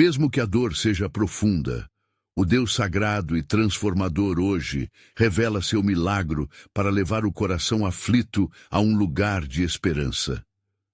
Mesmo que a dor seja profunda, o Deus sagrado e transformador hoje revela seu milagro para levar o coração aflito a um lugar de esperança.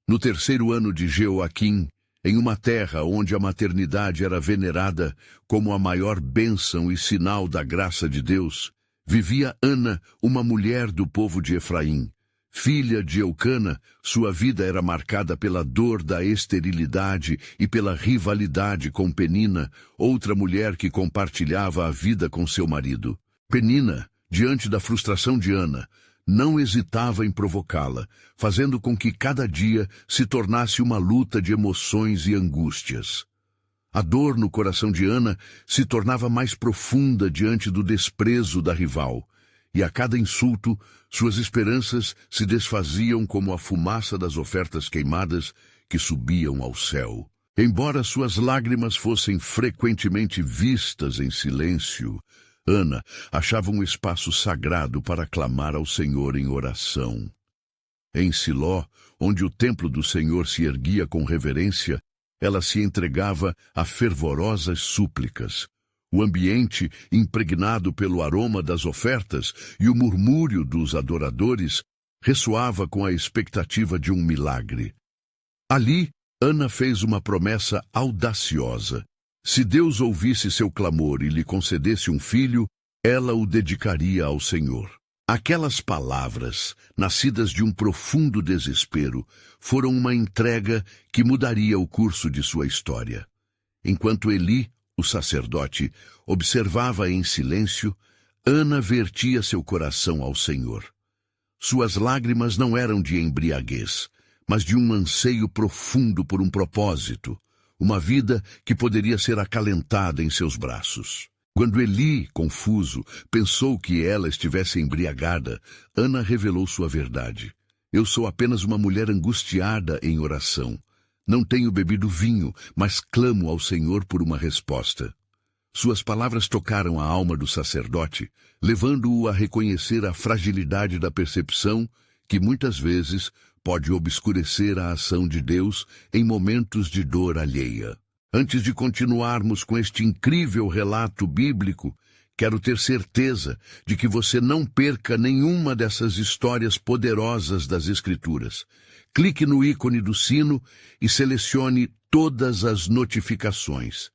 No terceiro ano de Jeoaquim, em uma terra onde a maternidade era venerada como a maior bênção e sinal da graça de Deus, vivia Ana, uma mulher do povo de Efraim. Filha de Eucana, sua vida era marcada pela dor da esterilidade e pela rivalidade com Penina, outra mulher que compartilhava a vida com seu marido. Penina, diante da frustração de Ana, não hesitava em provocá-la, fazendo com que cada dia se tornasse uma luta de emoções e angústias. A dor no coração de Ana se tornava mais profunda diante do desprezo da rival, e a cada insulto, suas esperanças se desfaziam como a fumaça das ofertas queimadas que subiam ao céu. Embora suas lágrimas fossem frequentemente vistas em silêncio, Ana achava um espaço sagrado para clamar ao Senhor em oração. Em Siló, onde o templo do Senhor se erguia com reverência, ela se entregava a fervorosas súplicas. O ambiente, impregnado pelo aroma das ofertas e o murmúrio dos adoradores, ressoava com a expectativa de um milagre. Ali, Ana fez uma promessa audaciosa. Se Deus ouvisse seu clamor e lhe concedesse um filho, ela o dedicaria ao Senhor. Aquelas palavras, nascidas de um profundo desespero, foram uma entrega que mudaria o curso de sua história. Enquanto Eli, o sacerdote, observava em silêncio, Ana vertia seu coração ao Senhor. Suas lágrimas não eram de embriaguez, mas de um anseio profundo por um propósito, uma vida que poderia ser acalentada em seus braços. Quando Eli, confuso, pensou que ela estivesse embriagada, Ana revelou sua verdade. Eu sou apenas uma mulher angustiada em oração. Não tenho bebido vinho, mas clamo ao Senhor por uma resposta. Suas palavras tocaram a alma do sacerdote, levando-o a reconhecer a fragilidade da percepção que muitas vezes pode obscurecer a ação de Deus em momentos de dor alheia. Antes de continuarmos com este incrível relato bíblico, quero ter certeza de que você não perca nenhuma dessas histórias poderosas das Escrituras. Clique no ícone do sino e selecione todas as notificações.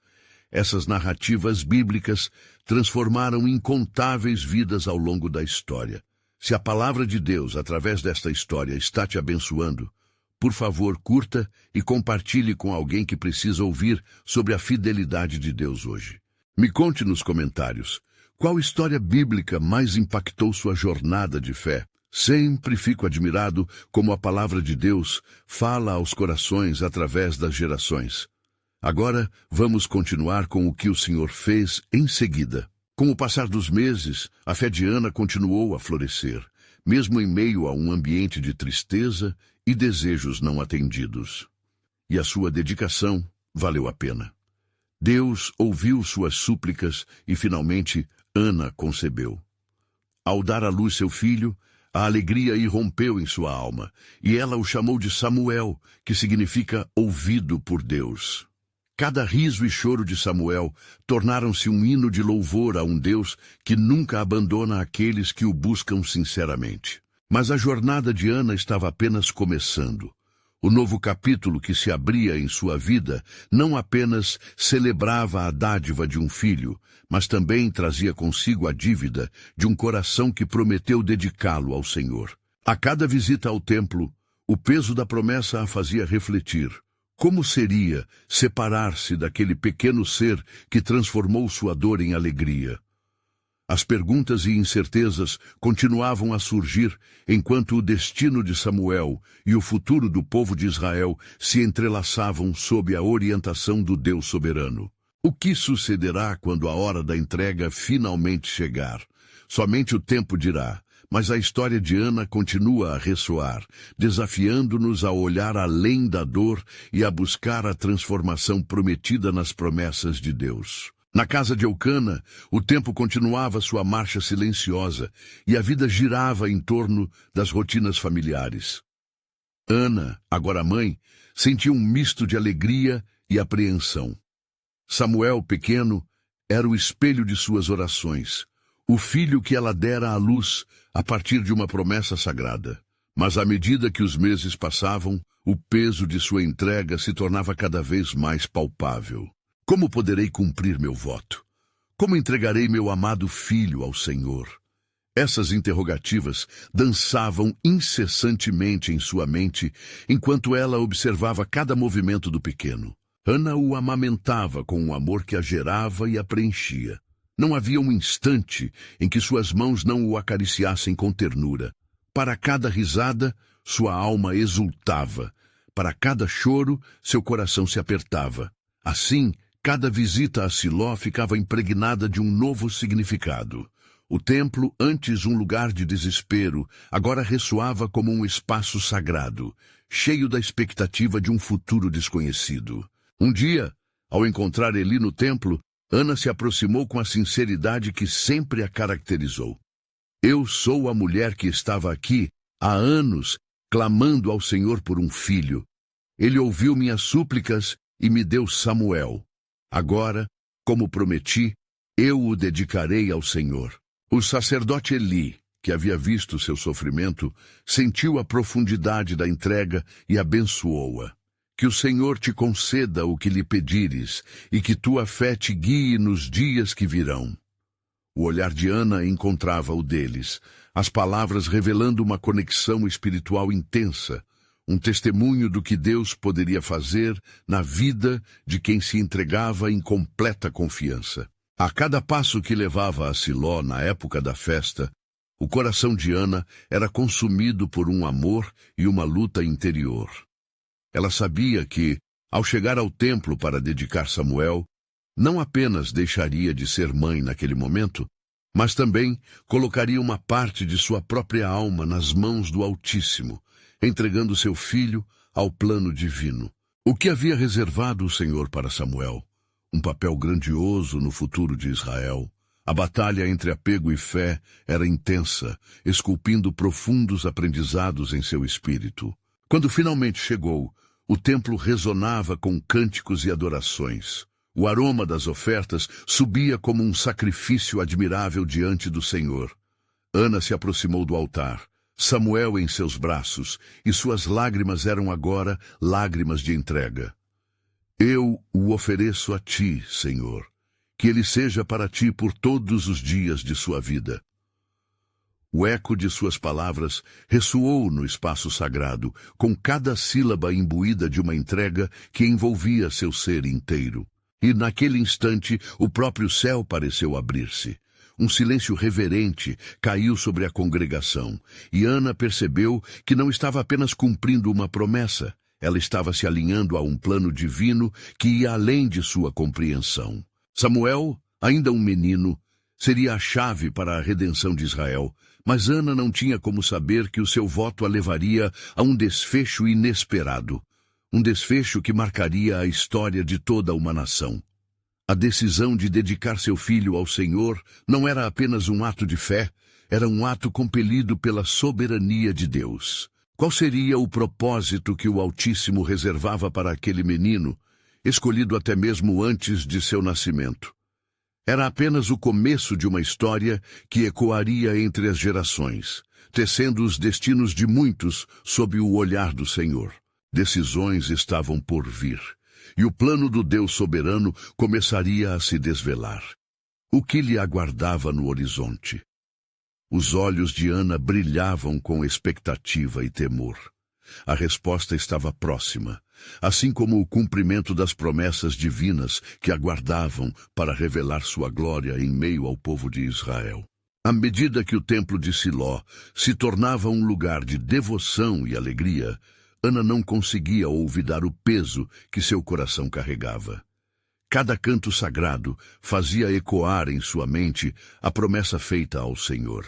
Essas narrativas bíblicas transformaram incontáveis vidas ao longo da história. Se a palavra de Deus, através desta história, está te abençoando, por favor, curta e compartilhe com alguém que precisa ouvir sobre a fidelidade de Deus hoje. Me conte nos comentários, qual história bíblica mais impactou sua jornada de fé? Sempre fico admirado como a palavra de Deus fala aos corações através das gerações. Agora, vamos continuar com o que o Senhor fez em seguida. Com o passar dos meses, a fé de Ana continuou a florescer, mesmo em meio a um ambiente de tristeza e desejos não atendidos. E a sua dedicação valeu a pena. Deus ouviu suas súplicas e, finalmente, Ana concebeu. Ao dar à luz seu filho, a alegria irrompeu em sua alma, e ela o chamou de Samuel, que significa ouvido por Deus. Cada riso e choro de Samuel tornaram-se um hino de louvor a um Deus que nunca abandona aqueles que o buscam sinceramente. Mas a jornada de Ana estava apenas começando. O novo capítulo que se abria em sua vida não apenas celebrava a dádiva de um filho, mas também trazia consigo a dívida de um coração que prometeu dedicá-lo ao Senhor. A cada visita ao templo, o peso da promessa a fazia refletir. Como seria separar-se daquele pequeno ser que transformou sua dor em alegria? As perguntas e incertezas continuavam a surgir enquanto o destino de Samuel e o futuro do povo de Israel se entrelaçavam sob a orientação do Deus soberano. O que sucederá quando a hora da entrega finalmente chegar? Somente o tempo dirá, mas a história de Ana continua a ressoar, desafiando-nos a olhar além da dor e a buscar a transformação prometida nas promessas de Deus. Na casa de Eucana, o tempo continuava sua marcha silenciosa e a vida girava em torno das rotinas familiares. Ana, agora mãe, sentia um misto de alegria e apreensão. Samuel, pequeno, era o espelho de suas orações, o filho que ela dera à luz a partir de uma promessa sagrada. Mas à medida que os meses passavam, o peso de sua entrega se tornava cada vez mais palpável. Como poderei cumprir meu voto? Como entregarei meu amado filho ao Senhor? Essas interrogativas dançavam incessantemente em sua mente, enquanto ela observava cada movimento do pequeno. Ana o amamentava com um amor que a gerava e a preenchia. Não havia um instante em que suas mãos não o acariciassem com ternura. Para cada risada, sua alma exultava. Para cada choro, seu coração se apertava. Assim, cada visita a Siló ficava impregnada de um novo significado. O templo, antes um lugar de desespero, agora ressoava como um espaço sagrado, cheio da expectativa de um futuro desconhecido. Um dia, ao encontrar Eli no templo, Ana se aproximou com a sinceridade que sempre a caracterizou. Eu sou a mulher que estava aqui há anos, clamando ao Senhor por um filho. Ele ouviu minhas súplicas e me deu Samuel. Agora, como prometi, eu o dedicarei ao Senhor. O sacerdote Eli, que havia visto seu sofrimento, sentiu a profundidade da entrega e abençoou-a. Que o Senhor te conceda o que lhe pedires, e que tua fé te guie nos dias que virão. O olhar de Ana encontrava o deles, as palavras revelando uma conexão espiritual intensa, um testemunho do que Deus poderia fazer na vida de quem se entregava em completa confiança. A cada passo que levava a Siló na época da festa, o coração de Ana era consumido por um amor e uma luta interior. Ela sabia que, ao chegar ao templo para dedicar Samuel, não apenas deixaria de ser mãe naquele momento, mas também colocaria uma parte de sua própria alma nas mãos do Altíssimo, entregando seu filho ao plano divino. O que havia reservado o Senhor para Samuel? Um papel grandioso no futuro de Israel. A batalha entre apego e fé era intensa, esculpindo profundos aprendizados em seu espírito. Quando finalmente chegou, o templo ressonava com cânticos e adorações. O aroma das ofertas subia como um sacrifício admirável diante do Senhor. Ana se aproximou do altar, Samuel em seus braços, e suas lágrimas eram agora lágrimas de entrega. Eu o ofereço a ti, Senhor, que ele seja para ti por todos os dias de sua vida. O eco de suas palavras ressoou no espaço sagrado, com cada sílaba imbuída de uma entrega que envolvia seu ser inteiro. E naquele instante, o próprio céu pareceu abrir-se. Um silêncio reverente caiu sobre a congregação, e Ana percebeu que não estava apenas cumprindo uma promessa, ela estava se alinhando a um plano divino que ia além de sua compreensão. Samuel, ainda um menino, seria a chave para a redenção de Israel, mas Ana não tinha como saber que o seu voto a levaria a um desfecho inesperado, um desfecho que marcaria a história de toda uma nação. A decisão de dedicar seu filho ao Senhor não era apenas um ato de fé, era um ato compelido pela soberania de Deus. Qual seria o propósito que o Altíssimo reservava para aquele menino, escolhido até mesmo antes de seu nascimento? Era apenas o começo de uma história que ecoaria entre as gerações, tecendo os destinos de muitos sob o olhar do Senhor. Decisões estavam por vir, e o plano do Deus soberano começaria a se desvelar. O que lhe aguardava no horizonte? Os olhos de Ana brilhavam com expectativa e temor. A resposta estava próxima, assim como o cumprimento das promessas divinas que aguardavam para revelar sua glória em meio ao povo de Israel. À medida que o templo de Siló se tornava um lugar de devoção e alegria, Ana não conseguia olvidar o peso que seu coração carregava. Cada canto sagrado fazia ecoar em sua mente a promessa feita ao Senhor.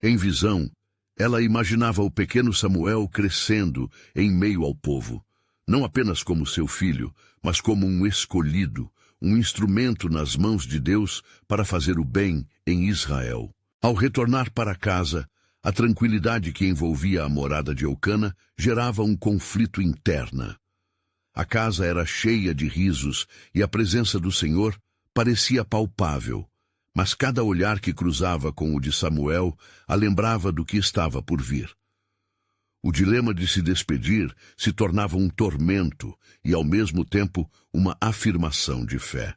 Em visão, ela imaginava o pequeno Samuel crescendo em meio ao povo, não apenas como seu filho, mas como um escolhido, um instrumento nas mãos de Deus para fazer o bem em Israel. Ao retornar para casa, a tranquilidade que envolvia a morada de Eucana gerava um conflito interno. A casa era cheia de risos e a presença do Senhor parecia palpável, mas cada olhar que cruzava com o de Samuel a lembrava do que estava por vir. O dilema de se despedir se tornava um tormento e, ao mesmo tempo, uma afirmação de fé.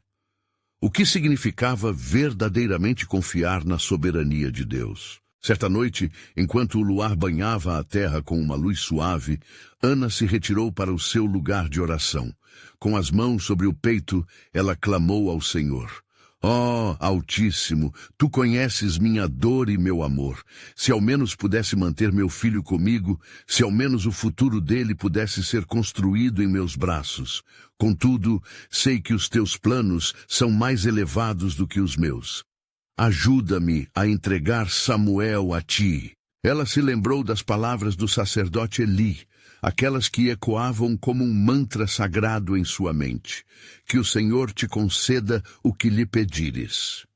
O que significava verdadeiramente confiar na soberania de Deus. Certa noite, enquanto o luar banhava a terra com uma luz suave, Ana se retirou para o seu lugar de oração. Com as mãos sobre o peito, ela clamou ao Senhor. Ó, Altíssimo, Tu conheces minha dor e meu amor. Se ao menos pudesse manter meu filho comigo, se ao menos o futuro dele pudesse ser construído em meus braços. Contudo, sei que os Teus planos são mais elevados do que os meus. Ajuda-me a entregar Samuel a Ti. Ela se lembrou das palavras do sacerdote Eli, aquelas que ecoavam como um mantra sagrado em sua mente. Que o Senhor te conceda o que lhe pedires.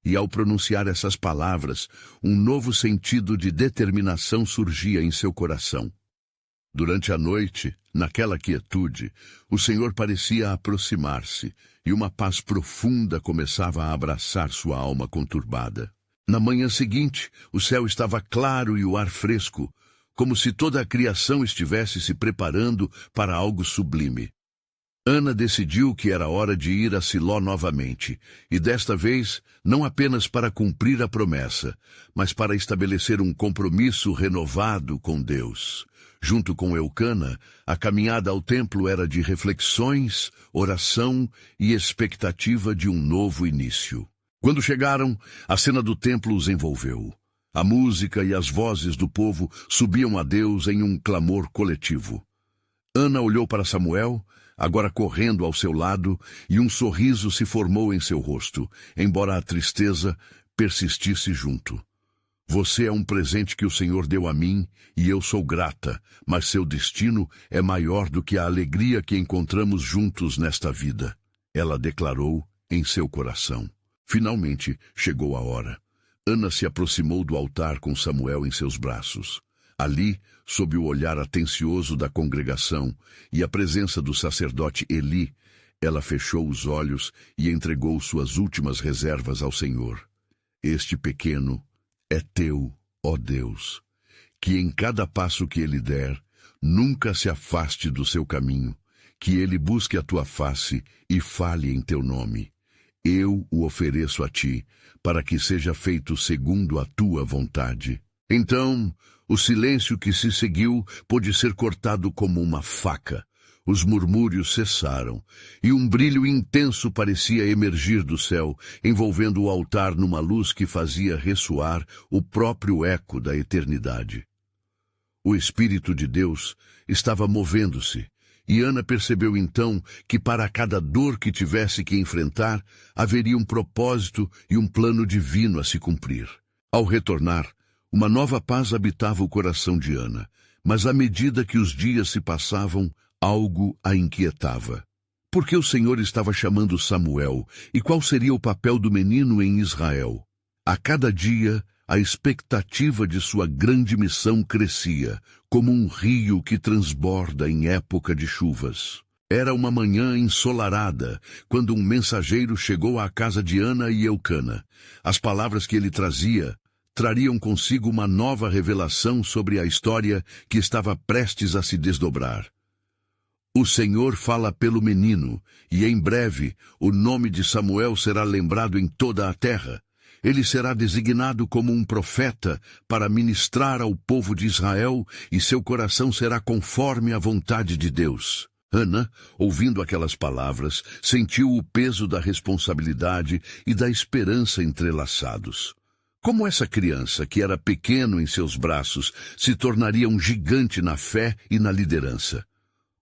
E ao pronunciar essas palavras, um novo sentido de determinação surgia em seu coração. Durante a noite, naquela quietude, o Senhor parecia aproximar-se, e uma paz profunda começava a abraçar sua alma conturbada. Na manhã seguinte, o céu estava claro e o ar fresco, como se toda a criação estivesse se preparando para algo sublime. Ana decidiu que era hora de ir a Siló novamente, e desta vez, não apenas para cumprir a promessa, mas para estabelecer um compromisso renovado com Deus. Junto com Eucana, a caminhada ao templo era de reflexões, oração e expectativa de um novo início. Quando chegaram, a cena do templo os envolveu. A música e as vozes do povo subiam a Deus em um clamor coletivo. Ana olhou para Samuel, agora correndo ao seu lado, e um sorriso se formou em seu rosto, embora a tristeza persistisse junto. Você é um presente que o Senhor deu a mim, e eu sou grata, mas seu destino é maior do que a alegria que encontramos juntos nesta vida. Ela declarou em seu coração. Finalmente chegou a hora. Ana se aproximou do altar com Samuel em seus braços. Ali, sob o olhar atencioso da congregação e a presença do sacerdote Eli, ela fechou os olhos e entregou suas últimas reservas ao Senhor. Este pequeno é teu, ó Deus, que em cada passo que ele der, nunca se afaste do seu caminho, que ele busque a tua face e fale em teu nome. Eu o ofereço a ti, para que seja feito segundo a tua vontade. Então, o silêncio que se seguiu pôde ser cortado como uma faca. Os murmúrios cessaram, e um brilho intenso parecia emergir do céu, envolvendo o altar numa luz que fazia ressoar o próprio eco da eternidade. O Espírito de Deus estava movendo-se, e Ana percebeu então que para cada dor que tivesse que enfrentar, haveria um propósito e um plano divino a se cumprir. Ao retornar, uma nova paz habitava o coração de Ana, mas à medida que os dias se passavam, algo a inquietava. Por que o Senhor estava chamando Samuel, e qual seria o papel do menino em Israel? A cada dia, a expectativa de sua grande missão crescia, como um rio que transborda em época de chuvas. Era uma manhã ensolarada, quando um mensageiro chegou à casa de Ana e Eucana. As palavras que ele trazia trariam consigo uma nova revelação sobre a história que estava prestes a se desdobrar. O Senhor fala pelo menino, e em breve o nome de Samuel será lembrado em toda a terra. Ele será designado como um profeta para ministrar ao povo de Israel, e seu coração será conforme a vontade de Deus. Ana, ouvindo aquelas palavras, sentiu o peso da responsabilidade e da esperança entrelaçados. Como essa criança, que era pequeno em seus braços, se tornaria um gigante na fé e na liderança?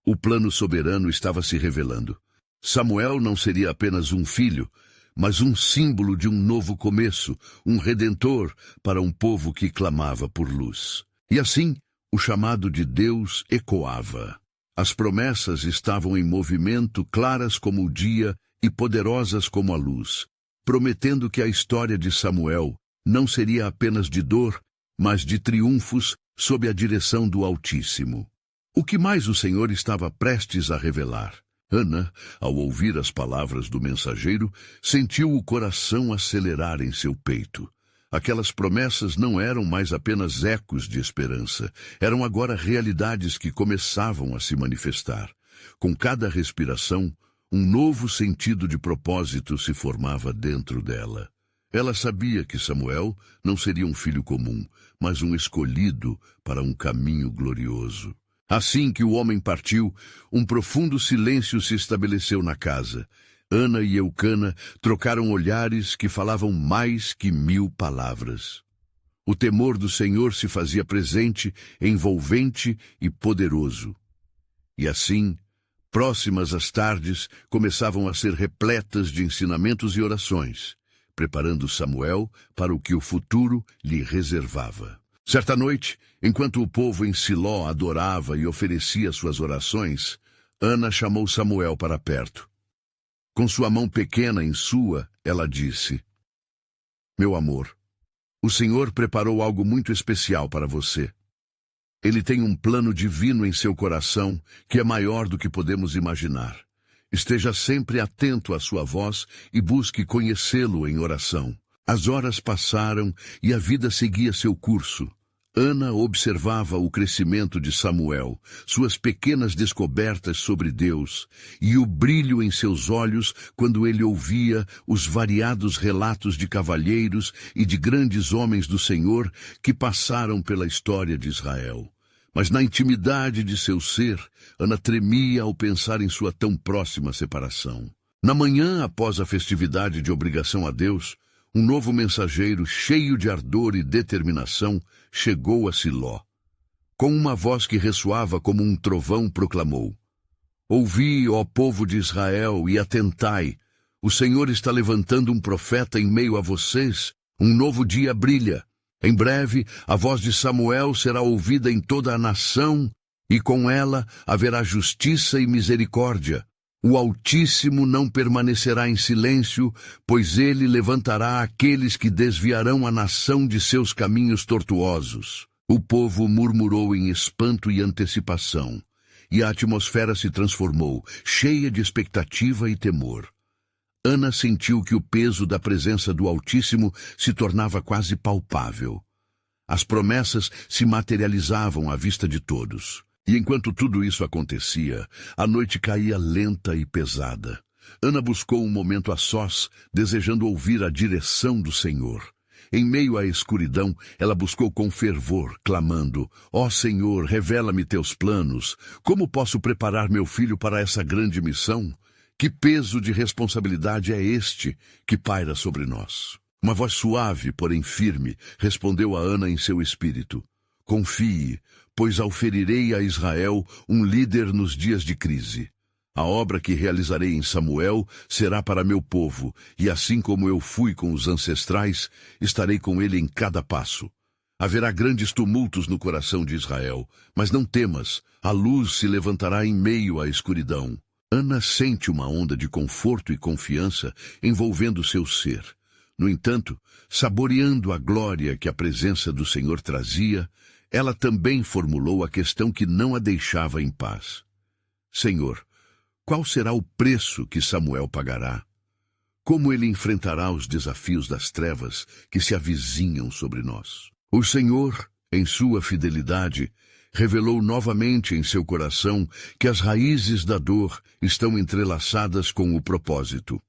O plano soberano estava se revelando. Samuel não seria apenas um filho, mas um símbolo de um novo começo, um redentor para um povo que clamava por luz. E assim, o chamado de Deus ecoava. As promessas estavam em movimento, claras como o dia e poderosas como a luz, prometendo que a história de Samuel não seria apenas de dor, mas de triunfos sob a direção do Altíssimo. O que mais o Senhor estava prestes a revelar? Ana, ao ouvir as palavras do mensageiro, sentiu o coração acelerar em seu peito. Aquelas promessas não eram mais apenas ecos de esperança, eram agora realidades que começavam a se manifestar. Com cada respiração, um novo sentido de propósito se formava dentro dela. Ela sabia que Samuel não seria um filho comum, mas um escolhido para um caminho glorioso. Assim que o homem partiu, um profundo silêncio se estabeleceu na casa. Ana e Eucana trocaram olhares que falavam mais que 1000 palavras. O temor do Senhor se fazia presente, envolvente e poderoso. E assim, próximas as tardes começavam a ser repletas de ensinamentos e orações, preparando Samuel para o que o futuro lhe reservava. Certa noite, enquanto o povo em Siló adorava e oferecia suas orações, Ana chamou Samuel para perto. Com sua mão pequena em sua, ela disse: Meu amor, o Senhor preparou algo muito especial para você. Ele tem um plano divino em seu coração que é maior do que podemos imaginar. Esteja sempre atento à sua voz e busque conhecê-lo em oração. As horas passaram e a vida seguia seu curso. Ana observava o crescimento de Samuel, suas pequenas descobertas sobre Deus e o brilho em seus olhos quando ele ouvia os variados relatos de cavalheiros e de grandes homens do Senhor que passaram pela história de Israel. Mas na intimidade de seu ser, Ana tremia ao pensar em sua tão próxima separação. Na manhã após a festividade de obrigação a Deus, um novo mensageiro, cheio de ardor e determinação, chegou a Siló. Com uma voz que ressoava como um trovão, proclamou: Ouvi, ó povo de Israel, e atentai. O Senhor está levantando um profeta em meio a vocês. Um novo dia brilha. Em breve, a voz de Samuel será ouvida em toda a nação, e com ela haverá justiça e misericórdia. O Altíssimo não permanecerá em silêncio, pois ele levantará aqueles que desviarão a nação de seus caminhos tortuosos. O povo murmurou em espanto e antecipação, e a atmosfera se transformou, cheia de expectativa e temor. Ana sentiu que o peso da presença do Altíssimo se tornava quase palpável. As promessas se materializavam à vista de todos. E enquanto tudo isso acontecia, a noite caía lenta e pesada. Ana buscou um momento a sós, desejando ouvir a direção do Senhor. Em meio à escuridão, ela buscou com fervor, clamando: Ó Senhor, revela-me teus planos. Como posso preparar meu filho para essa grande missão? Que peso de responsabilidade é este que paira sobre nós? Uma voz suave, porém firme, respondeu a Ana em seu espírito: Confie, pois auferirei a Israel um líder nos dias de crise. A obra que realizarei em Samuel será para meu povo, e assim como eu fui com os ancestrais, estarei com ele em cada passo. Haverá grandes tumultos no coração de Israel, mas não temas, a luz se levantará em meio à escuridão. Ana sente uma onda de conforto e confiança envolvendo seu ser. No entanto, saboreando a glória que a presença do Senhor trazia, ela também formulou a questão que não a deixava em paz. Senhor, qual será o preço que Samuel pagará? Como ele enfrentará os desafios das trevas que se avizinham sobre nós? O Senhor, em sua fidelidade, revelou novamente em seu coração que as raízes da dor estão entrelaçadas com o propósito.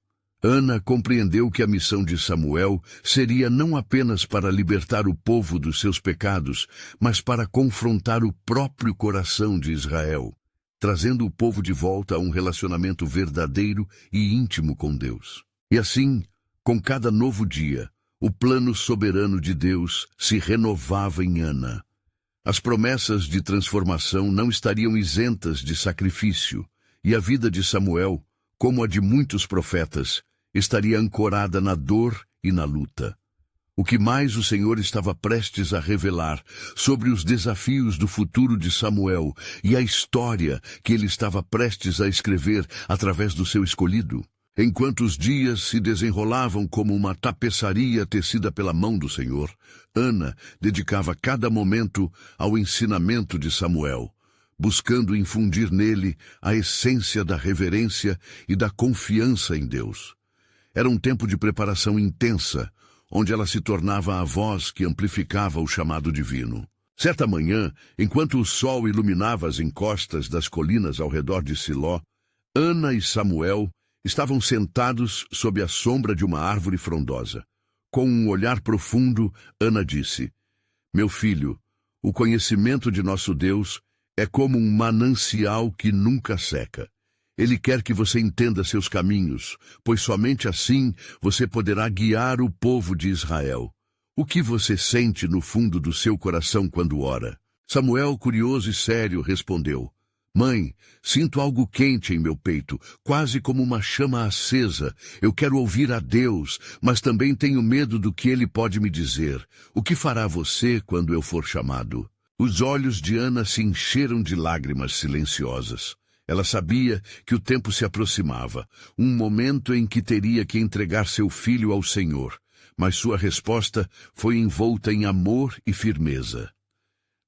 Ana compreendeu que a missão de Samuel seria não apenas para libertar o povo dos seus pecados, mas para confrontar o próprio coração de Israel, trazendo o povo de volta a um relacionamento verdadeiro e íntimo com Deus. E assim, com cada novo dia, o plano soberano de Deus se renovava em Ana. As promessas de transformação não estariam isentas de sacrifício, e a vida de Samuel, como a de muitos profetas, estaria ancorada na dor e na luta. O que mais o Senhor estava prestes a revelar sobre os desafios do futuro de Samuel e a história que ele estava prestes a escrever através do seu escolhido. Enquanto os dias se desenrolavam como uma tapeçaria tecida pela mão do Senhor, Ana dedicava cada momento ao ensinamento de Samuel, buscando infundir nele a essência da reverência e da confiança em Deus. Era um tempo de preparação intensa, onde ela se tornava a voz que amplificava o chamado divino. Certa manhã, enquanto o sol iluminava as encostas das colinas ao redor de Siló, Ana e Samuel estavam sentados sob a sombra de uma árvore frondosa. Com um olhar profundo, Ana disse: "Meu filho, o conhecimento de nosso Deus é como um manancial que nunca seca. Ele quer que você entenda seus caminhos, pois somente assim você poderá guiar o povo de Israel. O que você sente no fundo do seu coração quando ora?" Samuel, curioso e sério, respondeu: "Mãe, sinto algo quente em meu peito, quase como uma chama acesa. Eu quero ouvir a Deus, mas também tenho medo do que Ele pode me dizer. O que fará você quando eu for chamado?" Os olhos de Ana se encheram de lágrimas silenciosas. Ela sabia que o tempo se aproximava, um momento em que teria que entregar seu filho ao Senhor, mas sua resposta foi envolta em amor e firmeza.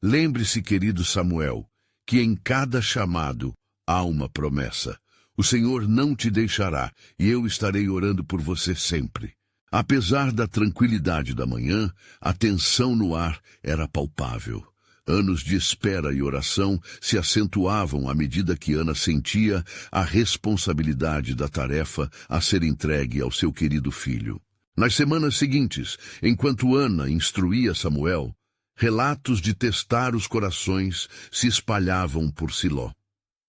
Lembre-se, querido Samuel, que em cada chamado há uma promessa. O Senhor não te deixará, e eu estarei orando por você sempre. Apesar da tranquilidade da manhã, a tensão no ar era palpável. Anos de espera e oração se acentuavam à medida que Ana sentia a responsabilidade da tarefa a ser entregue ao seu querido filho. Nas semanas seguintes, enquanto Ana instruía Samuel, relatos de testar os corações se espalhavam por Siló.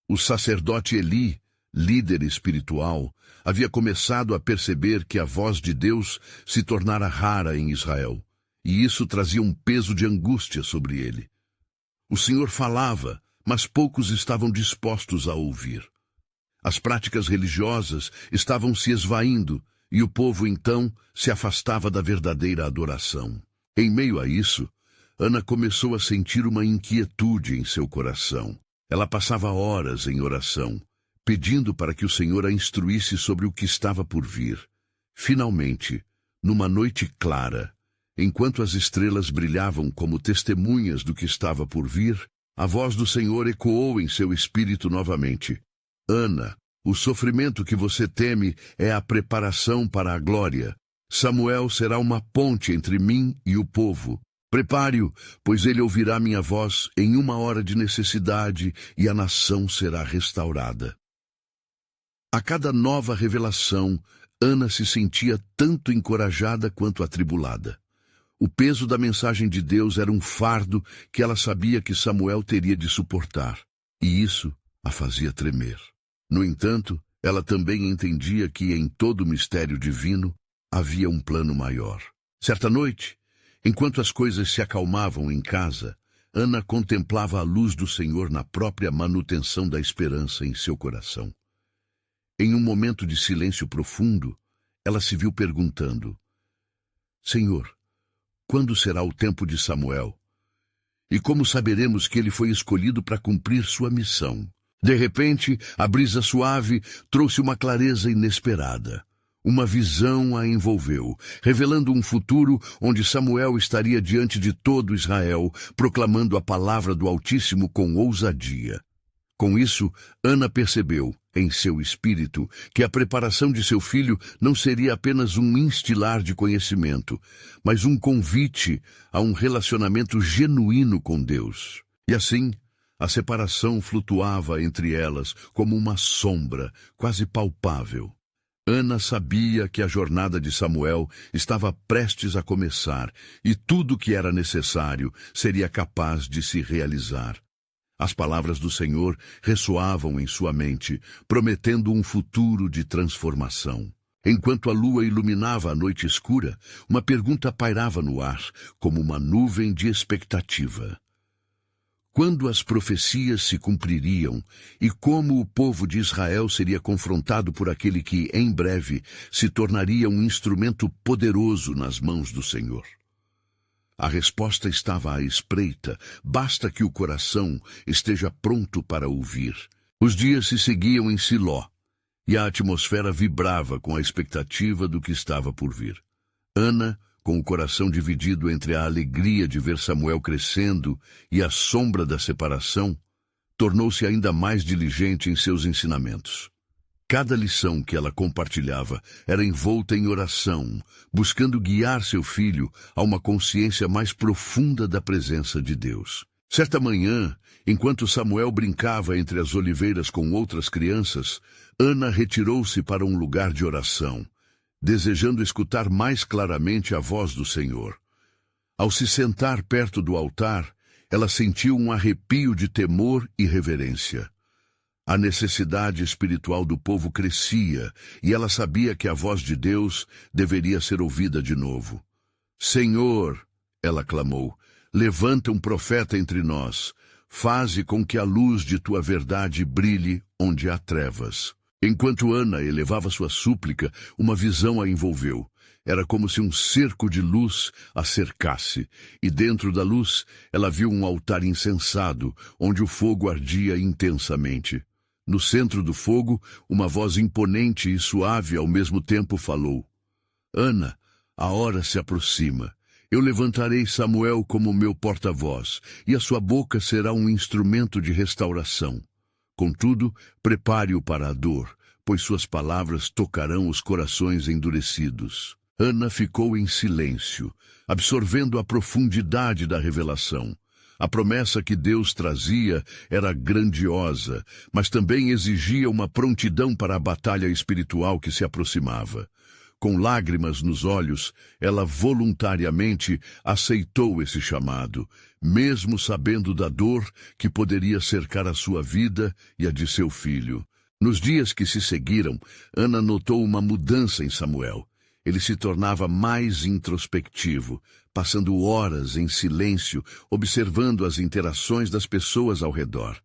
O sacerdote Eli, líder espiritual, havia começado a perceber que a voz de Deus se tornara rara em Israel, e isso trazia um peso de angústia sobre ele. O Senhor falava, mas poucos estavam dispostos a ouvir. As práticas religiosas estavam se esvaindo, e o povo então se afastava da verdadeira adoração. Em meio a isso, Ana começou a sentir uma inquietude em seu coração. Ela passava horas em oração, pedindo para que o Senhor a instruísse sobre o que estava por vir. Finalmente, numa noite clara, enquanto as estrelas brilhavam como testemunhas do que estava por vir, a voz do Senhor ecoou em seu espírito novamente: "Ana, o sofrimento que você teme é a preparação para a glória. Samuel será uma ponte entre mim e o povo. Prepare-o, pois ele ouvirá minha voz em uma hora de necessidade e a nação será restaurada." A cada nova revelação, Ana se sentia tanto encorajada quanto atribulada. O peso da mensagem de Deus era um fardo que ela sabia que Samuel teria de suportar, e isso a fazia tremer. No entanto, ela também entendia que em todo o mistério divino havia um plano maior. Certa noite, enquanto as coisas se acalmavam em casa, Ana contemplava a luz do Senhor na própria manutenção da esperança em seu coração. Em um momento de silêncio profundo, ela se viu perguntando: "Senhor, quando será o tempo de Samuel? E como saberemos que ele foi escolhido para cumprir sua missão?" De repente, a brisa suave trouxe uma clareza inesperada. Uma visão a envolveu, revelando um futuro onde Samuel estaria diante de todo Israel, proclamando a palavra do Altíssimo com ousadia. Com isso, Ana percebeu, em seu espírito, que a preparação de seu filho não seria apenas um instilar de conhecimento, mas um convite a um relacionamento genuíno com Deus. E assim, a separação flutuava entre elas como uma sombra, quase palpável. Ana sabia que a jornada de Samuel estava prestes a começar e tudo o que era necessário seria capaz de se realizar. As palavras do Senhor ressoavam em sua mente, prometendo um futuro de transformação. Enquanto a lua iluminava a noite escura, uma pergunta pairava no ar, como uma nuvem de expectativa. Quando as profecias se cumpririam e como o povo de Israel seria confrontado por aquele que, em breve, se tornaria um instrumento poderoso nas mãos do Senhor? A resposta estava à espreita, basta que o coração esteja pronto para ouvir. Os dias se seguiam em Siló, e a atmosfera vibrava com a expectativa do que estava por vir. Ana, com o coração dividido entre a alegria de ver Samuel crescendo e a sombra da separação, tornou-se ainda mais diligente em seus ensinamentos. Cada lição que ela compartilhava era envolta em oração, buscando guiar seu filho a uma consciência mais profunda da presença de Deus. Certa manhã, enquanto Samuel brincava entre as oliveiras com outras crianças, Ana retirou-se para um lugar de oração, desejando escutar mais claramente a voz do Senhor. Ao se sentar perto do altar, ela sentiu um arrepio de temor e reverência. A necessidade espiritual do povo crescia, e ela sabia que a voz de Deus deveria ser ouvida de novo. Senhor, ela clamou, levanta um profeta entre nós, faze com que a luz de tua verdade brilhe onde há trevas. Enquanto Ana elevava sua súplica, uma visão a envolveu. Era como se um cerco de luz a cercasse, e dentro da luz ela viu um altar incensado, onde o fogo ardia intensamente. No centro do fogo, uma voz imponente e suave ao mesmo tempo falou: Ana, a hora se aproxima. Eu levantarei Samuel como meu porta-voz, e a sua boca será um instrumento de restauração. Contudo, prepare-o para a dor, pois suas palavras tocarão os corações endurecidos. Ana ficou em silêncio, absorvendo a profundidade da revelação. A promessa que Deus trazia era grandiosa, mas também exigia uma prontidão para a batalha espiritual que se aproximava. Com lágrimas nos olhos, ela voluntariamente aceitou esse chamado, mesmo sabendo da dor que poderia cercar a sua vida e a de seu filho. Nos dias que se seguiram, Ana notou uma mudança em Samuel. Ele se tornava mais introspectivo, passando horas em silêncio, observando as interações das pessoas ao redor.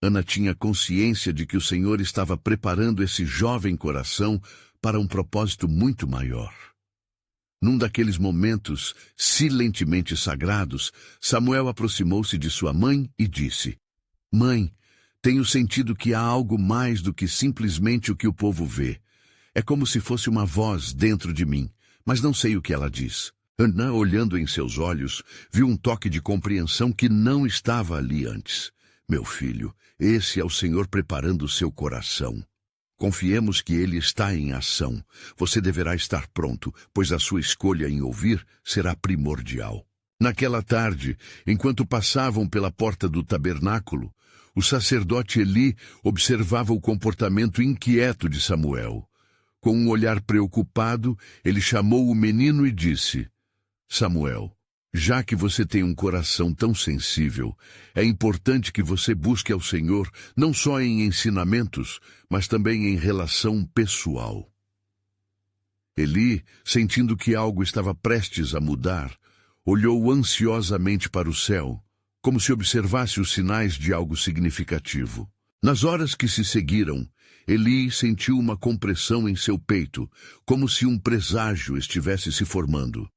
Ana tinha consciência de que o Senhor estava preparando esse jovem coração para um propósito muito maior. Num daqueles momentos silentemente sagrados, Samuel aproximou-se de sua mãe e disse: Mãe, tenho sentido que há algo mais do que simplesmente o que o povo vê. É como se fosse uma voz dentro de mim, mas não sei o que ela diz. Ana, olhando em seus olhos, viu um toque de compreensão que não estava ali antes. Meu filho, esse é o Senhor preparando o seu coração. Confiemos que Ele está em ação. Você deverá estar pronto, pois a sua escolha em ouvir será primordial. Naquela tarde, enquanto passavam pela porta do tabernáculo, o sacerdote Eli observava o comportamento inquieto de Samuel. Com um olhar preocupado, ele chamou o menino e disse: Samuel, já que você tem um coração tão sensível, é importante que você busque ao Senhor não só em ensinamentos, mas também em relação pessoal. Eli, sentindo que algo estava prestes a mudar, olhou ansiosamente para o céu, como se observasse os sinais de algo significativo. Nas horas que se seguiram, Eli sentiu uma compressão em seu peito, como se um presságio estivesse se formando.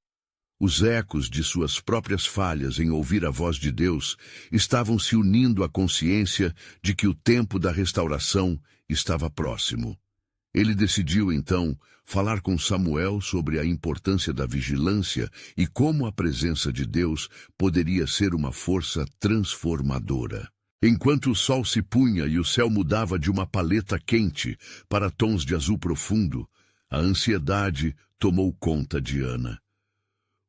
Os ecos de suas próprias falhas em ouvir a voz de Deus estavam se unindo à consciência de que o tempo da restauração estava próximo. Ele decidiu, então, falar com Samuel sobre a importância da vigilância e como a presença de Deus poderia ser uma força transformadora. Enquanto o sol se punha e o céu mudava de uma paleta quente para tons de azul profundo, a ansiedade tomou conta de Ana.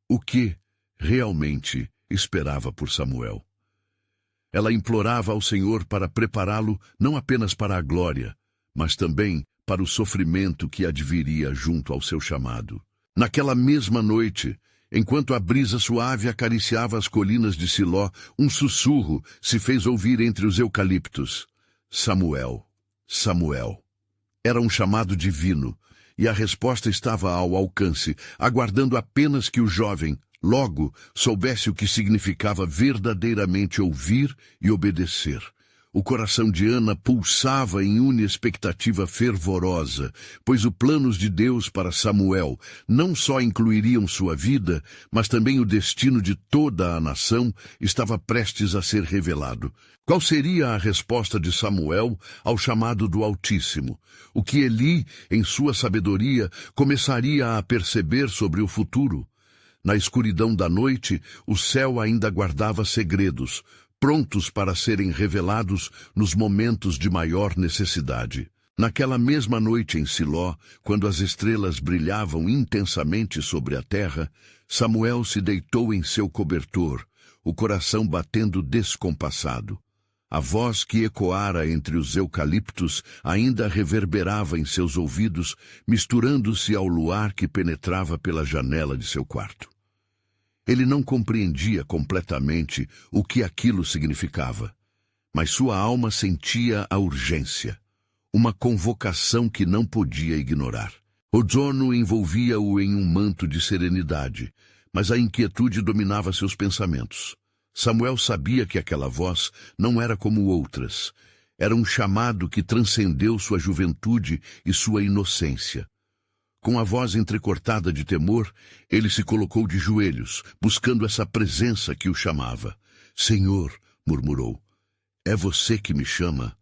O que realmente esperava por Samuel? Ela implorava ao Senhor para prepará-lo não apenas para a glória, mas também para o sofrimento que adviria junto ao seu chamado. Naquela mesma noite, enquanto a brisa suave acariciava as colinas de Siló, um sussurro se fez ouvir entre os eucaliptos. Samuel, Samuel. Era um chamado divino, e a resposta estava ao alcance, aguardando apenas que o jovem, logo, soubesse o que significava verdadeiramente ouvir e obedecer. O coração de Ana pulsava em uma expectativa fervorosa, pois os planos de Deus para Samuel não só incluiriam sua vida, mas também o destino de toda a nação estava prestes a ser revelado. Qual seria a resposta de Samuel ao chamado do Altíssimo? O que Eli, em sua sabedoria, começaria a perceber sobre o futuro? Na escuridão da noite, o céu ainda guardava segredos. prontos para serem revelados nos momentos de maior necessidade. Naquela mesma noite em Siló, quando as estrelas brilhavam intensamente sobre a terra, Samuel se deitou em seu cobertor, o coração batendo descompassado. A voz que ecoara entre os eucaliptos ainda reverberava em seus ouvidos, misturando-se ao luar que penetrava pela janela de seu quarto. Ele não compreendia completamente o que aquilo significava, mas sua alma sentia a urgência, uma convocação que não podia ignorar. O sono envolvia-o em um manto de serenidade, mas a inquietude dominava seus pensamentos. Samuel sabia que aquela voz não era como outras. Era um chamado que transcendeu sua juventude e sua inocência. Com a voz entrecortada de temor, ele se colocou de joelhos, buscando essa presença que o chamava. "Senhor", murmurou, "é você que me chama?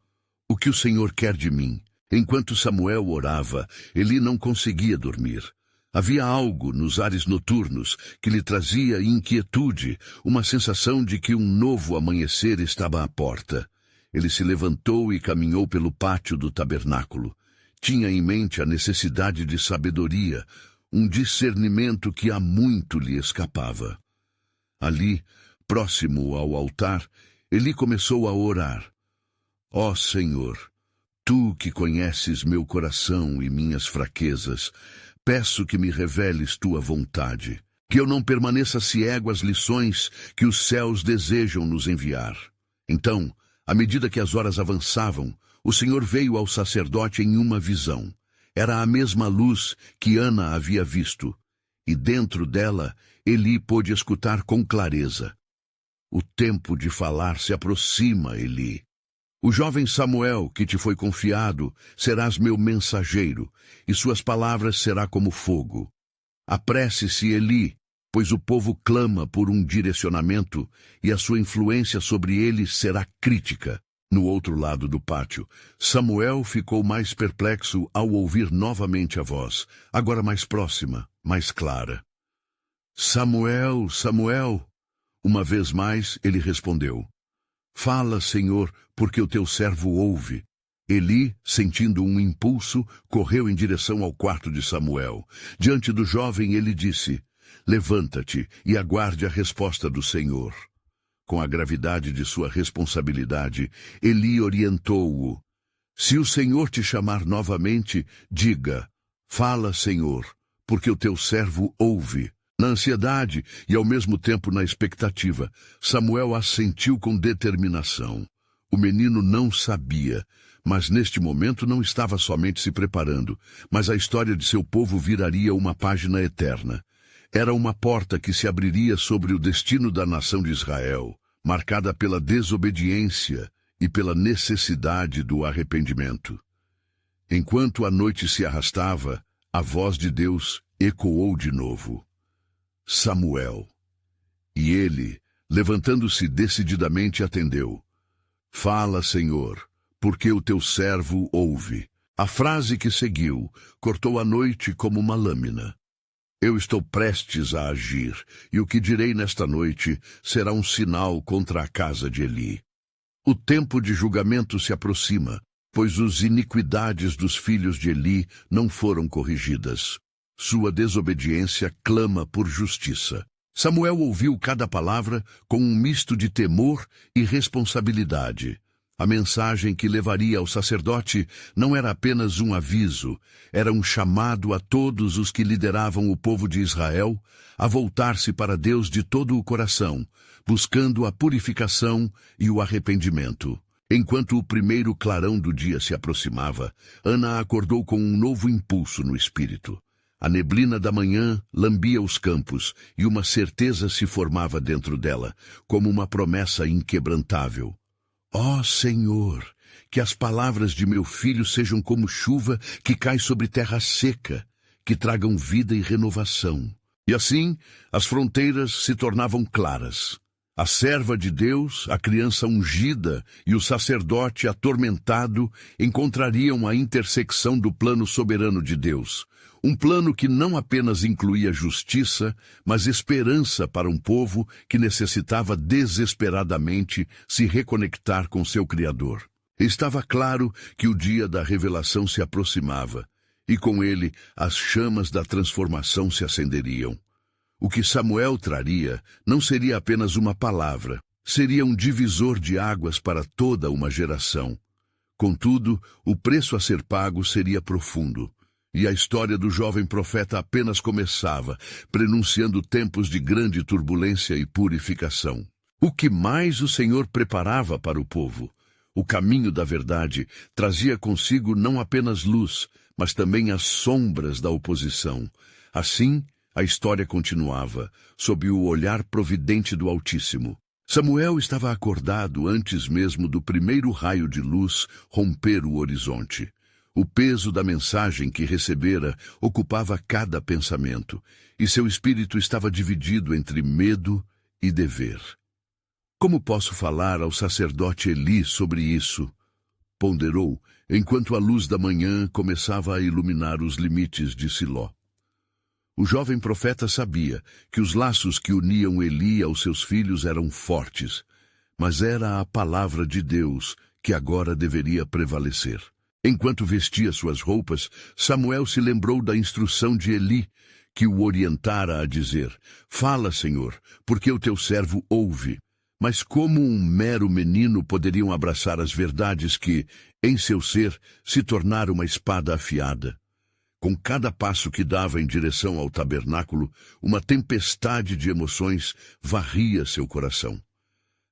O que o Senhor quer de mim?" Enquanto Samuel orava, Eli não conseguia dormir. Havia algo nos ares noturnos que lhe trazia inquietude, uma sensação de que um novo amanhecer estava à porta. Ele se levantou e caminhou pelo pátio do tabernáculo. Tinha em mente a necessidade de sabedoria, um discernimento que há muito lhe escapava. Ali, próximo ao altar, Eli começou a orar. "Ó Senhor, Tu que conheces meu coração e minhas fraquezas, peço que me reveles Tua vontade, que eu não permaneça cego às lições que os céus desejam nos enviar." Então, à medida que as horas avançavam, o Senhor veio ao sacerdote em uma visão. Era a mesma luz que Ana havia visto, e dentro dela Eli pôde escutar com clareza. "O tempo de falar se aproxima, Eli. O jovem Samuel, que te foi confiado, serás meu mensageiro, e suas palavras será como fogo. Apresse-se, Eli, pois o povo clama por um direcionamento, e a sua influência sobre ele será crítica." No outro lado do pátio, Samuel ficou mais perplexo ao ouvir novamente a voz, agora mais próxima, mais clara. "Samuel, Samuel!" Uma vez mais ele respondeu. "Fala, Senhor, porque o teu servo ouve." Eli, sentindo um impulso, correu em direção ao quarto de Samuel. Diante do jovem ele disse, "Levanta-te e aguarde a resposta do Senhor." Com a gravidade de sua responsabilidade, Eli orientou-o. "Se o Senhor te chamar novamente, diga, 'Fala, Senhor, porque o teu servo ouve.'" Na ansiedade e ao mesmo tempo na expectativa, Samuel assentiu com determinação. O menino não sabia, mas neste momento não estava somente se preparando, mas a história de seu povo viraria uma página eterna. Era uma porta que se abriria sobre o destino da nação de Israel, marcada pela desobediência e pela necessidade do arrependimento. Enquanto a noite se arrastava, a voz de Deus ecoou de novo. "Samuel." E ele, levantando-se decididamente, atendeu. "Fala, Senhor, porque o teu servo ouve." A frase que seguiu cortou a noite como uma lâmina. "Eu estou prestes a agir, e o que direi nesta noite será um sinal contra a casa de Eli. O tempo de julgamento se aproxima, pois as iniquidades dos filhos de Eli não foram corrigidas. Sua desobediência clama por justiça." Samuel ouviu cada palavra com um misto de temor e responsabilidade. A mensagem que levaria ao sacerdote não era apenas um aviso, era um chamado a todos os que lideravam o povo de Israel a voltar-se para Deus de todo o coração, buscando a purificação e o arrependimento. Enquanto o primeiro clarão do dia se aproximava, Ana acordou com um novo impulso no espírito. A neblina da manhã lambia os campos e uma certeza se formava dentro dela, como uma promessa inquebrantável. "Ó Senhor, que as palavras de meu filho sejam como chuva que cai sobre terra seca, que tragam vida e renovação." E assim, as fronteiras se tornavam claras. A serva de Deus, a criança ungida e o sacerdote atormentado encontrariam a intersecção do plano soberano de Deus. Um plano que não apenas incluía justiça, mas esperança para um povo que necessitava desesperadamente se reconectar com seu Criador. Estava claro que o dia da revelação se aproximava, e com ele as chamas da transformação se acenderiam. O que Samuel traria não seria apenas uma palavra, seria um divisor de águas para toda uma geração. Contudo, o preço a ser pago seria profundo. E a história do jovem profeta apenas começava, prenunciando tempos de grande turbulência e purificação. O que mais o Senhor preparava para o povo? O caminho da verdade trazia consigo não apenas luz, mas também as sombras da oposição. Assim, a história continuava, sob o olhar providente do Altíssimo. Samuel estava acordado antes mesmo do primeiro raio de luz romper o horizonte. O peso da mensagem que recebera ocupava cada pensamento, e seu espírito estava dividido entre medo e dever. Como posso falar ao sacerdote Eli sobre isso? Ponderou, enquanto a luz da manhã começava a iluminar os limites de Siló. O jovem profeta sabia que os laços que uniam Eli aos seus filhos eram fortes, mas era a palavra de Deus que agora deveria prevalecer. Enquanto vestia suas roupas, Samuel se lembrou da instrução de Eli, que o orientara a dizer: "Fala, Senhor, porque o teu servo ouve." Mas como um mero menino poderiam abraçar as verdades que, em seu ser, se tornaram uma espada afiada? Com cada passo que dava em direção ao tabernáculo, uma tempestade de emoções varria seu coração.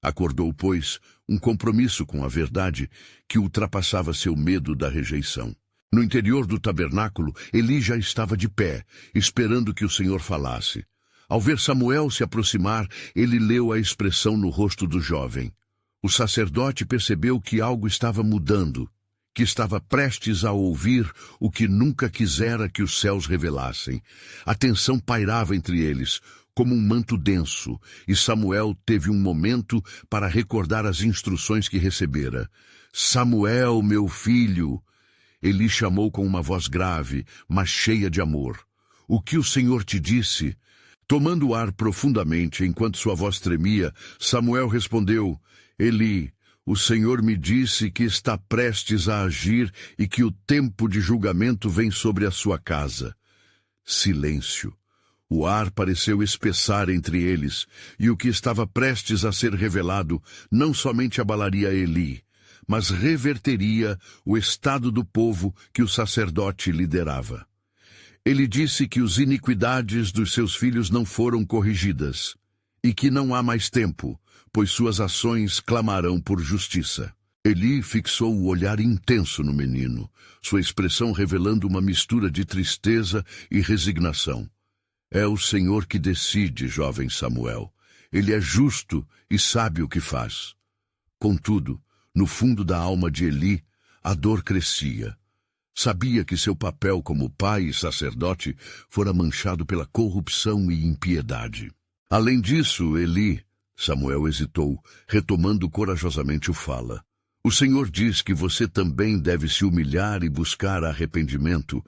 Acordou, pois, um compromisso com a verdade que ultrapassava seu medo da rejeição. No interior do tabernáculo, Eli já estava de pé, esperando que o Senhor falasse. Ao ver Samuel se aproximar, ele leu a expressão no rosto do jovem. O sacerdote percebeu que algo estava mudando, que estava prestes a ouvir o que nunca quisera que os céus revelassem. A tensão pairava entre eles, como um manto denso, e Samuel teve um momento para recordar as instruções que recebera. "Samuel, meu filho!" Eli chamou com uma voz grave, mas cheia de amor. "O que o Senhor te disse?" Tomando o ar profundamente enquanto sua voz tremia, Samuel respondeu: "Eli, o Senhor me disse que está prestes a agir e que o tempo de julgamento vem sobre a sua casa." Silêncio. O ar pareceu espessar entre eles, e o que estava prestes a ser revelado não somente abalaria Eli, mas reverteria o estado do povo que o sacerdote liderava. Ele disse que as iniquidades dos seus filhos não foram corrigidas, e que não há mais tempo, pois suas ações clamarão por justiça. Eli fixou o olhar intenso no menino, sua expressão revelando uma mistura de tristeza e resignação. "É o Senhor que decide, jovem Samuel. Ele é justo e sabe o que faz." Contudo, no fundo da alma de Eli, a dor crescia. Sabia que seu papel como pai e sacerdote fora manchado pela corrupção e impiedade. Além disso, Eli, Samuel hesitou, retomando corajosamente o fala. "O Senhor diz que você também deve se humilhar e buscar arrependimento,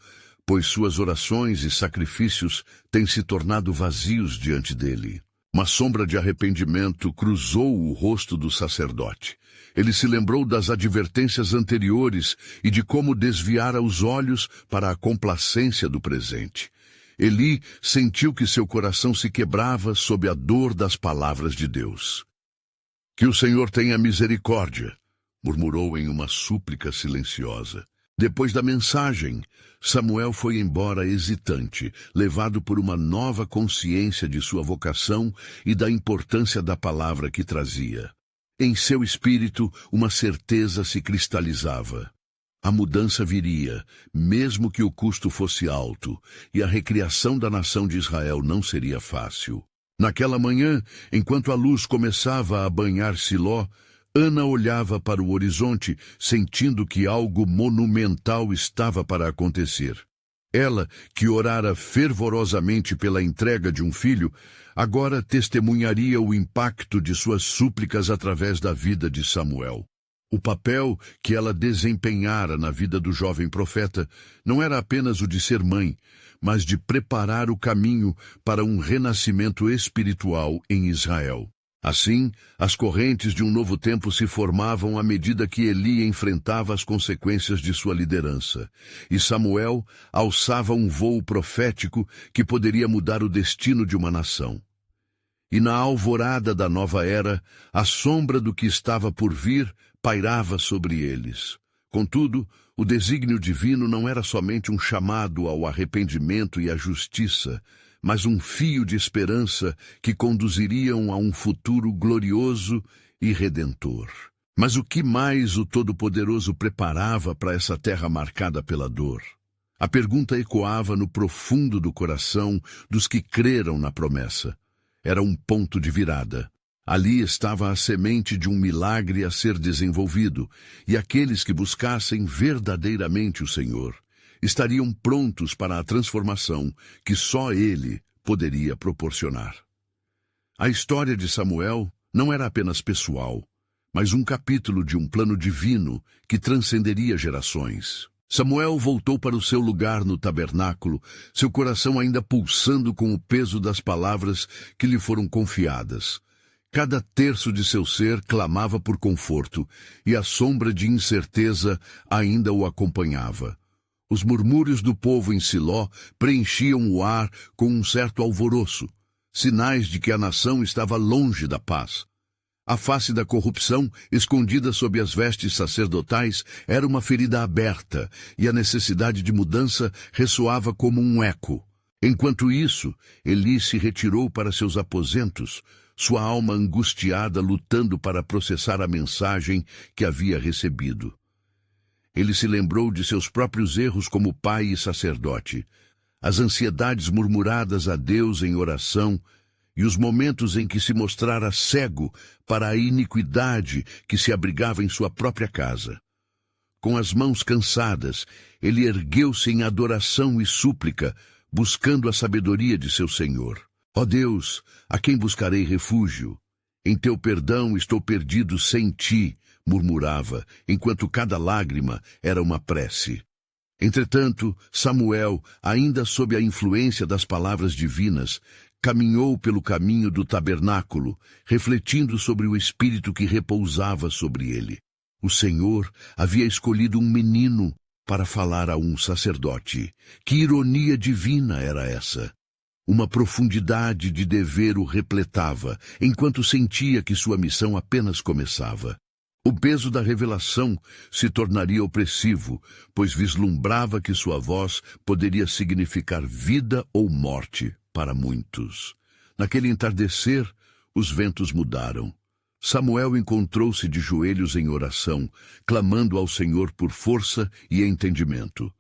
pois suas orações e sacrifícios têm se tornado vazios diante dele." Uma sombra de arrependimento cruzou o rosto do sacerdote. Ele se lembrou das advertências anteriores e de como desviara os olhos para a complacência do presente. Eli sentiu que seu coração se quebrava sob a dor das palavras de Deus. "Que o Senhor tenha misericórdia", murmurou em uma súplica silenciosa. Depois da mensagem, Samuel foi embora hesitante, levado por uma nova consciência de sua vocação e da importância da palavra que trazia. Em seu espírito, uma certeza se cristalizava. A mudança viria, mesmo que o custo fosse alto, e a recriação da nação de Israel não seria fácil. Naquela manhã, enquanto a luz começava a banhar Siló, Ana olhava para o horizonte, sentindo que algo monumental estava para acontecer. Ela, que orara fervorosamente pela entrega de um filho, agora testemunharia o impacto de suas súplicas através da vida de Samuel. O papel que ela desempenhara na vida do jovem profeta não era apenas o de ser mãe, mas de preparar o caminho para um renascimento espiritual em Israel. Assim, as correntes de um novo tempo se formavam à medida que Eli enfrentava as consequências de sua liderança, e Samuel alçava um voo profético que poderia mudar o destino de uma nação. E na alvorada da nova era, a sombra do que estava por vir pairava sobre eles. Contudo, o desígnio divino não era somente um chamado ao arrependimento e à justiça, mas um fio de esperança que conduziriam a um futuro glorioso e redentor. Mas o que mais o Todo-Poderoso preparava para essa terra marcada pela dor? A pergunta ecoava no profundo do coração dos que creram na promessa. Era um ponto de virada. Ali estava a semente de um milagre a ser desenvolvido, e aqueles que buscassem verdadeiramente o Senhor estariam prontos para a transformação que só Ele poderia proporcionar. A história de Samuel não era apenas pessoal, mas um capítulo de um plano divino que transcenderia gerações. Samuel voltou para o seu lugar no tabernáculo, seu coração ainda pulsando com o peso das palavras que lhe foram confiadas. Cada terço de seu ser clamava por conforto, e a sombra de incerteza ainda o acompanhava. Os murmúrios do povo em Siló preenchiam o ar com um certo alvoroço, sinais de que a nação estava longe da paz. A face da corrupção, escondida sob as vestes sacerdotais, era uma ferida aberta, e a necessidade de mudança ressoava como um eco. Enquanto isso, Eli se retirou para seus aposentos, sua alma angustiada lutando para processar a mensagem que havia recebido. Ele se lembrou de seus próprios erros como pai e sacerdote, as ansiedades murmuradas a Deus em oração e os momentos em que se mostrara cego para a iniquidade que se abrigava em sua própria casa. Com as mãos cansadas, ele ergueu-se em adoração e súplica, buscando a sabedoria de seu Senhor. Ó Deus, a quem buscarei refúgio? Em teu perdão estou perdido sem ti, murmurava, enquanto cada lágrima era uma prece. Entretanto, Samuel, ainda sob a influência das palavras divinas, caminhou pelo caminho do tabernáculo, refletindo sobre o espírito que repousava sobre ele. O Senhor havia escolhido um menino para falar a um sacerdote. Que ironia divina era essa! Uma profundidade de dever o repletava, enquanto sentia que sua missão apenas começava. O peso da revelação se tornaria opressivo, pois vislumbrava que sua voz poderia significar vida ou morte para muitos. Naquele entardecer, os ventos mudaram. Samuel encontrou-se de joelhos em oração, clamando ao Senhor por força e entendimento.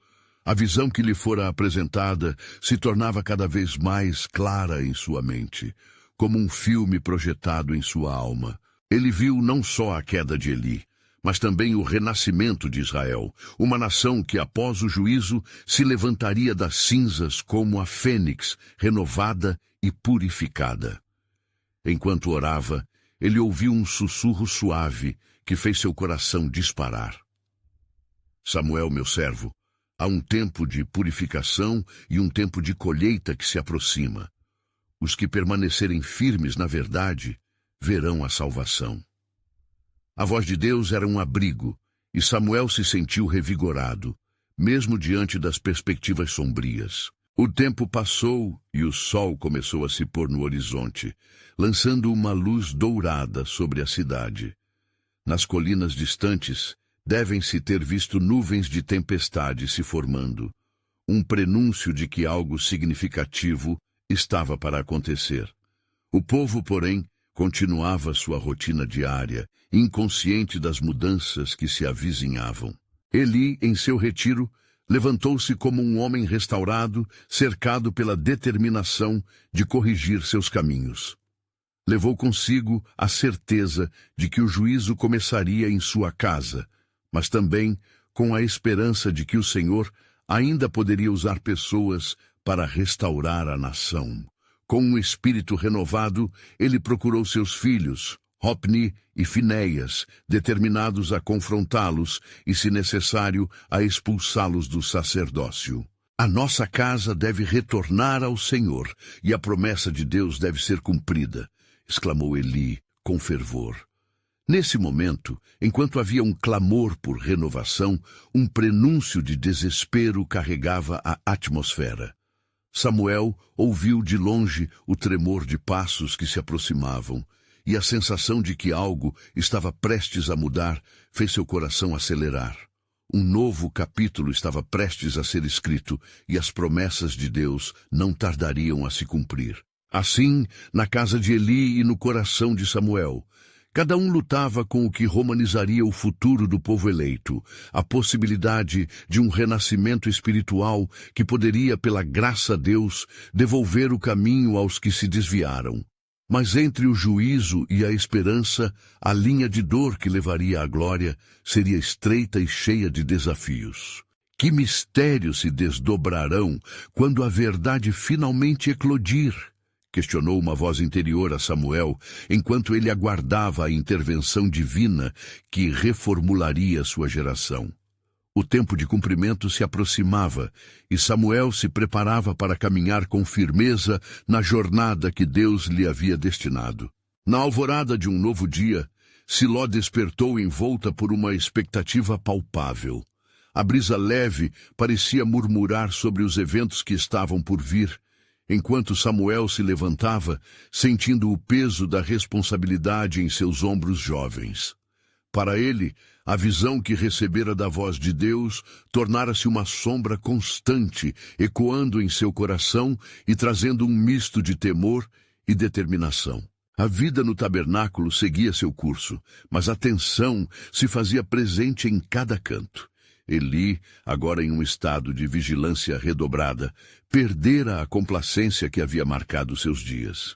A visão que lhe fora apresentada se tornava cada vez mais clara em sua mente, como um filme projetado em sua alma. Ele viu não só a queda de Eli, mas também o renascimento de Israel, uma nação que, após o juízo, se levantaria das cinzas como a fênix, renovada e purificada. Enquanto orava, ele ouviu um sussurro suave que fez seu coração disparar. Samuel, meu servo, há um tempo de purificação e um tempo de colheita que se aproxima. Os que permanecerem firmes na verdade verão a salvação. A voz de Deus era um abrigo, e Samuel se sentiu revigorado, mesmo diante das perspectivas sombrias. O tempo passou e o sol começou a se pôr no horizonte, lançando uma luz dourada sobre a cidade. Nas colinas distantes, devem-se ter visto nuvens de tempestade se formando, um prenúncio de que algo significativo estava para acontecer. O povo, porém, continuava sua rotina diária, inconsciente das mudanças que se avizinhavam. Eli, em seu retiro, levantou-se como um homem restaurado, cercado pela determinação de corrigir seus caminhos. Levou consigo a certeza de que o juízo começaria em sua casa, mas também com a esperança de que o Senhor ainda poderia usar pessoas para restaurar a nação. Com um espírito renovado, ele procurou seus filhos, Hofni e Finéias, determinados a confrontá-los e, se necessário, a expulsá-los do sacerdócio. A nossa casa deve retornar ao Senhor, e a promessa de Deus deve ser cumprida, exclamou Eli com fervor. Nesse momento, enquanto havia um clamor por renovação, um prenúncio de desespero carregava a atmosfera. Samuel ouviu de longe o tremor de passos que se aproximavam, e a sensação de que algo estava prestes a mudar fez seu coração acelerar. Um novo capítulo estava prestes a ser escrito, e as promessas de Deus não tardariam a se cumprir. Assim, na casa de Eli e no coração de Samuel, cada um lutava com o que romanizaria o futuro do povo eleito, a possibilidade de um renascimento espiritual que poderia, pela graça de Deus, devolver o caminho aos que se desviaram. Mas entre o juízo e a esperança, a linha de dor que levaria à glória seria estreita e cheia de desafios. Que mistérios se desdobrarão quando a verdade finalmente eclodir? Questionou uma voz interior a Samuel, enquanto ele aguardava a intervenção divina que reformularia sua geração. O tempo de cumprimento se aproximava, e Samuel se preparava para caminhar com firmeza na jornada que Deus lhe havia destinado. Na alvorada de um novo dia, Siló despertou envolta por uma expectativa palpável. A brisa leve parecia murmurar sobre os eventos que estavam por vir, enquanto Samuel se levantava, sentindo o peso da responsabilidade em seus ombros jovens. Para ele, a visão que recebera da voz de Deus tornara-se uma sombra constante, ecoando em seu coração e trazendo um misto de temor e determinação. A vida no tabernáculo seguia seu curso, mas a tensão se fazia presente em cada canto. Eli, agora em um estado de vigilância redobrada, perdera a complacência que havia marcado seus dias.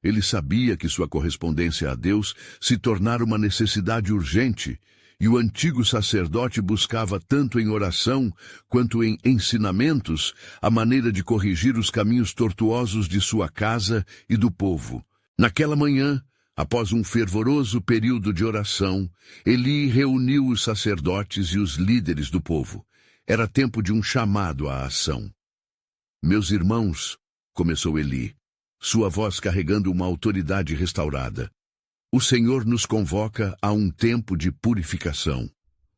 Ele sabia que sua correspondência a Deus se tornara uma necessidade urgente, e o antigo sacerdote buscava tanto em oração quanto em ensinamentos a maneira de corrigir os caminhos tortuosos de sua casa e do povo. Naquela manhã, após um fervoroso período de oração, Eli reuniu os sacerdotes e os líderes do povo. Era tempo de um chamado à ação. Meus irmãos, começou Eli, sua voz carregando uma autoridade restaurada. O Senhor nos convoca a um tempo de purificação.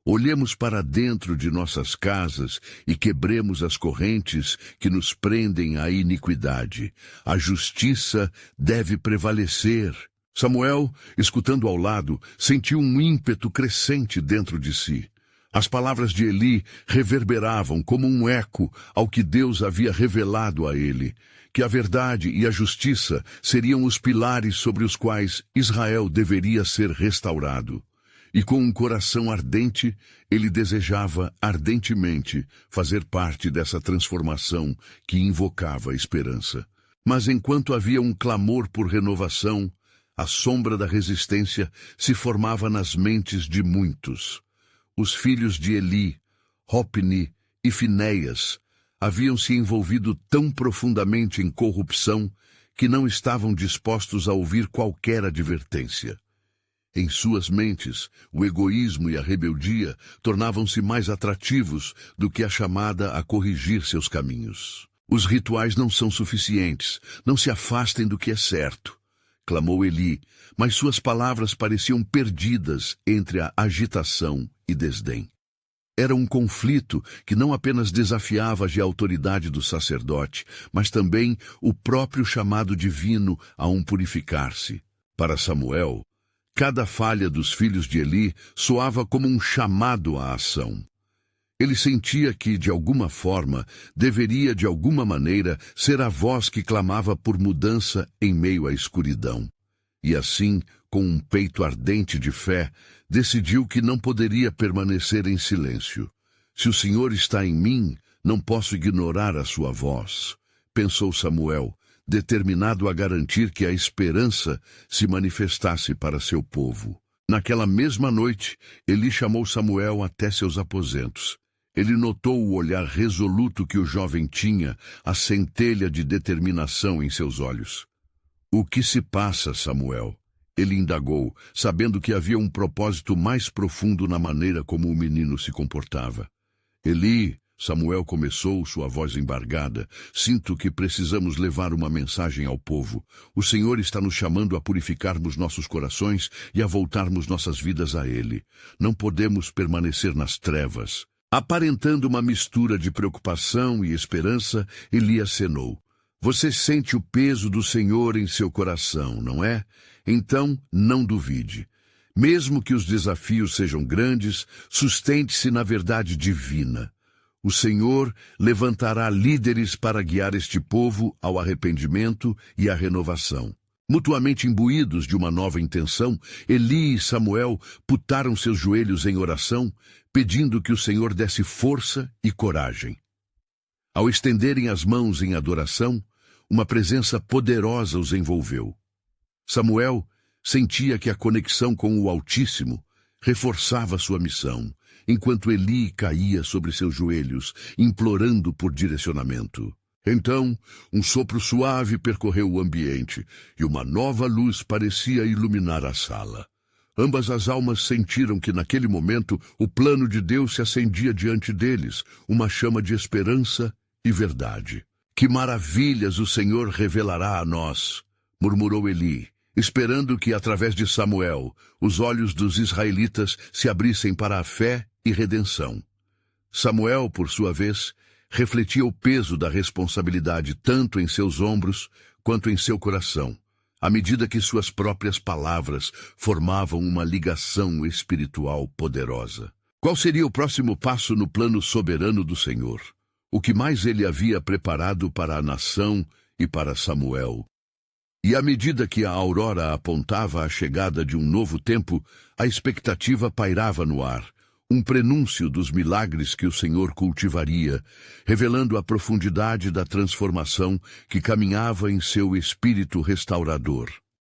Olhemos para dentro de nossas casas e quebremos as correntes que nos prendem à iniquidade. A justiça deve prevalecer. Samuel, escutando ao lado, sentiu um ímpeto crescente dentro de si. As palavras de Eli reverberavam como um eco ao que Deus havia revelado a ele, que a verdade e a justiça seriam os pilares sobre os quais Israel deveria ser restaurado. E com um coração ardente, ele desejava ardentemente fazer parte dessa transformação que invocava a esperança. Mas enquanto havia um clamor por renovação, a sombra da resistência se formava nas mentes de muitos. Os filhos de Eli, Hofni e Finéias haviam se envolvido tão profundamente em corrupção que não estavam dispostos a ouvir qualquer advertência. Em suas mentes, o egoísmo e a rebeldia tornavam-se mais atrativos do que a chamada a corrigir seus caminhos. Os rituais não são suficientes, não se afastem do que é certo, clamou Eli, mas suas palavras pareciam perdidas entre a agitação e desdém. Era um conflito que não apenas desafiava a autoridade do sacerdote, mas também o próprio chamado divino a um purificar-se. Para Samuel, cada falha dos filhos de Eli soava como um chamado à ação. Ele sentia que, de alguma forma, deveria, de alguma maneira, ser a voz que clamava por mudança em meio à escuridão. E assim, com um peito ardente de fé, decidiu que não poderia permanecer em silêncio. Se o Senhor está em mim, não posso ignorar a sua voz, pensou Samuel, determinado a garantir que a esperança se manifestasse para seu povo. Naquela mesma noite, Eli chamou Samuel até seus aposentos. Ele notou o olhar resoluto que o jovem tinha, a centelha de determinação em seus olhos. O que se passa, Samuel? Ele indagou, sabendo que havia um propósito mais profundo na maneira como o menino se comportava. Eli, Samuel começou, sua voz embargada. Sinto que precisamos levar uma mensagem ao povo. O Senhor está nos chamando a purificarmos nossos corações e a voltarmos nossas vidas a Ele. Não podemos permanecer nas trevas. Aparentando uma mistura de preocupação e esperança, Eli acenou. Você sente o peso do Senhor em seu coração, não é? Então, não duvide. Mesmo que os desafios sejam grandes, sustente-se na verdade divina. O Senhor levantará líderes para guiar este povo ao arrependimento e à renovação. Mutuamente imbuídos de uma nova intenção, Eli e Samuel putaram seus joelhos em oração, pedindo que o Senhor desse força e coragem. Ao estenderem as mãos em adoração, uma presença poderosa os envolveu. Samuel sentia que a conexão com o Altíssimo reforçava sua missão, enquanto Eli caía sobre seus joelhos, implorando por direcionamento. Então, um sopro suave percorreu o ambiente, e uma nova luz parecia iluminar a sala. Ambas as almas sentiram que naquele momento o plano de Deus se acendia diante deles, uma chama de esperança e verdade. Que maravilhas o Senhor revelará a nós, murmurou Eli, esperando que, através de Samuel, os olhos dos israelitas se abrissem para a fé e redenção. Samuel, por sua vez, refletia o peso da responsabilidade tanto em seus ombros quanto em seu coração, à medida que suas próprias palavras formavam uma ligação espiritual poderosa. Qual seria o próximo passo no plano soberano do Senhor? O que mais ele havia preparado para a nação e para Samuel? E à medida que a aurora apontava a chegada de um novo tempo, a expectativa pairava no ar, um prenúncio dos milagres que o Senhor cultivaria, revelando a profundidade da transformação que caminhava em seu espírito restaurador.